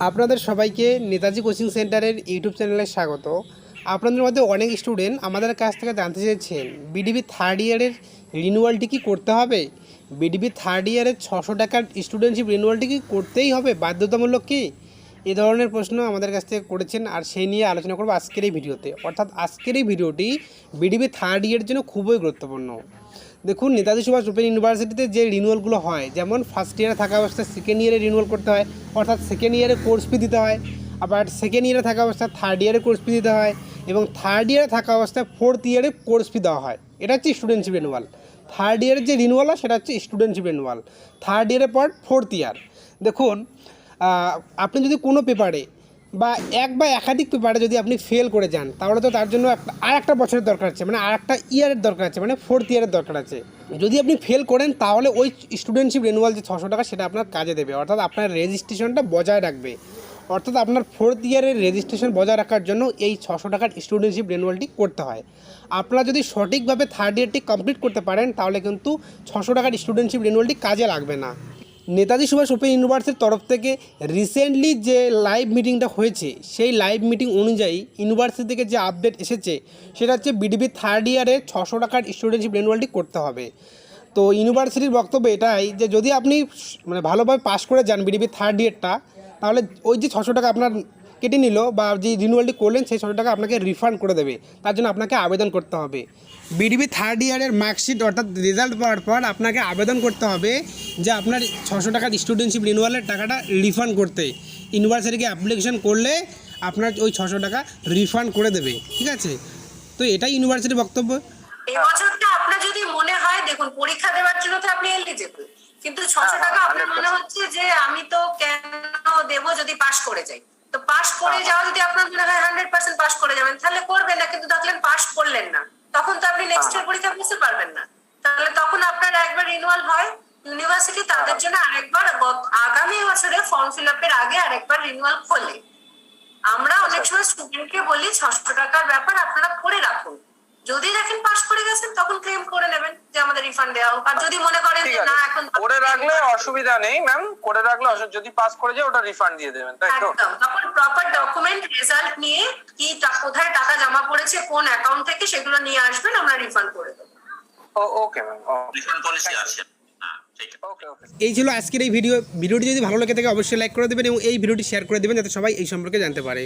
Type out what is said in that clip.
আপনাদের সবাইকে নেতাজি কোচিং সেন্টারের ইউটিউব চ্যানেলে স্বাগত। আপনাদের মধ্যে অনেক স্টুডেন্ট আমাদের কাছ থেকে জানতে চেয়েছেন বিডিবি থার্ড ইয়ারের রিনিউয়ালটি কি করতে হবে। বিডিবি থার্ড ইয়ারের 600 টাকার স্টুডেন্টশিপ রিনিউয়ালটি কি করতেই হবে, বাধ্যতামূলক কি? এই ধরনের প্রশ্ন আমাদের কাছ থেকে করেছেন, আর সেই নিয়ে আলোচনা করব আজকের এই ভিডিওতে। অর্থাৎ আজকের এই ভিডিওটি বিডিবি থার্ড ইয়ারের জন্য খুবই গুরুত্বপূর্ণ। দেখুন, নেতাজি সুভাষ ওপেন ইউনিভার্সিটিতে যে রিনিউয়ালগুলো হয়, যেমন ফার্স্ট ইয়ারে থাকা অবস্থায় সেকেন্ড ইয়ারে রিনিউয়াল করতে হয়, অর্থাৎ সেকেন্ড ইয়ারে কোর্স ফি দিতে হয়। আবার সেকেন্ড ইয়ারে থাকা অবস্থায় থার্ড ইয়ারে কোর্স ফি দিতে হয়, এবং থার্ড ইয়ারে থাকা অবস্থায় ফোর্থ ইয়ারে কোর্স ফি দেওয়া হয়। এটা হচ্ছে স্টুডেন্টশিপ রিনিউয়াল। থার্ড ইয়ারের যে রিনিউয়াল হয় সেটা হচ্ছে স্টুডেন্টশিপ রিনিউয়াল। থার্ড ইয়ারের পর ফোর্থ ইয়ার। দেখুন, আপনি যদি কোনো পেপারে বা এক বা একাধিক পেপারে যদি আপনি ফেল করে যান, তাহলে তো তার জন্য আর একটা বছরের দরকার আছে, মানে আর একটা ইয়ারের দরকার আছে, মানে ফোর্থ ইয়ারের দরকার আছে। যদি আপনি ফেল করেন তাহলে ওই স্টুডেন্টশিপ রিনিউয়াল যে 600 টাকা সেটা আপনার কাজে দেবে, অর্থাৎ আপনার রেজিস্ট্রেশনটা বজায় রাখবে। অর্থাৎ আপনার ফোর্থ ইয়ারের রেজিস্ট্রেশন বজায় রাখার জন্য এই 600 টাকার স্টুডেন্টশিপ রিনিউয়ালটি করতে হয়। আপনারা যদি সঠিকভাবে থার্ড ইয়ারটি কমপ্লিট করতে পারেন তাহলে কিন্তু 600 টাকার স্টুডেন্টশিপ রিনিউয়ালটি কাজে লাগবে না। নেতাজি সুভাষ ওপেন ইউনিভার্সিটির তরফ থেকে রিসেন্টলি যে লাইভ মিটিংটা হয়েছে, সেই লাইভ মিটিং অনুযায়ী ইউনিভার্সিটি থেকে যে আপডেট এসেছে সেটা হচ্ছে বিডিবি থার্ড ইয়ারে 600 টাকার স্টুডেন্টশিপ রিনিউয়ালটি করতে হবে। তো ইউনিভার্সিটির বক্তব্য এটাই যে যদি আপনি মানে ভালোভাবে পাস করে যান বিডিবি থার্ড ইয়ারটা, তাহলে ওই যে 600 টাকা আপনার কেটে নিল বা যে রিনিউয়ালটি করলেন সেই 600 টাকা আপনাকে রিফান্ড করে দেবে। তার জন্য আপনাকে আবেদন করতে হবে। বিডিবি থার্ড ইয়ারের মার্কশিট অর্থাৎ রেজাল্ট পাওয়ার পর আপনাকে আবেদন করতে হবে যে আপনার 600 টাকার স্টুডেন্টশিপ রিনিউয়ালের টাকাটা রিফান্ড করতে। ইউনিভার্সিটিকে অ্যাপ্লিকেশন করলে আপনার ওই 600 টাকা রিফান্ড করে দেবে, ঠিক আছে? তো এটাই ইউনিভার্সিটির বক্তব্য। এই বছরটা আপনার যদি মনে হয়, দেখুন পরীক্ষা দেওয়ার জন্য তো আপনি এলিজিবল, কিন্তু 600 টাকা আপনার মনে হচ্ছে যে আমি তো কেন দেব যদি পাস করে যাই। তো পাস করে যাওয়া যদি আপনার মনে হয় 100% পাস করে যাবেন তাহলে করবেন না, কিন্তু দেখলেন পাস করলেন না, তখন তো আপনি নেক্সট ইয়ার পরীক্ষা বুঝতে পারবেন না। তাহলে তখন আপনার একবার রিনিউয়াল হয়, ইউনিভার্সিটি তাদের জন্য আরেকবার আগামী বছরে ফর্ম ফিল আপের আগে আরেকবার রিনিউয়াল খোলে। আমরা অনেক সময় স্টুডেন্টকে বলি 600 টাকার ব্যাপার আপনারা করে রাখুন, যদি দেখেন পাস করে গেছেন তখন ক্লেম করে নেবেন যে আমাদের রিফান্ড দেওয়া হোক। আর যদি মনে করেন যে না এখন করে রাখলে অসুবিধা নেই ম্যাম, করে রাখলে যদি পাস করে যায় ওটা রিফান্ড দিয়ে দেবেন, তাই তো? একদম, তখন প্রপার ডকুমেন্ট রেজাল্ট নিয়ে কি কোথায় টাকা জমা পড়েছে কোন অ্যাকাউন্ট থেকে সেগুলো নিয়ে আসবেন, আমরা রিফান্ড করে দেব। ওকে ম্যাম, রিফান্ড পলিসি আছে। এই ছিল আজকের এই ভিডিওটি যদি ভালো লেগে থাকে অবশ্যই লাইক করে দেবেন এবং এই ভিডিওটি শেয়ার করে দেবেন যাতে সবাই এই সম্পর্কে জানতে পারে।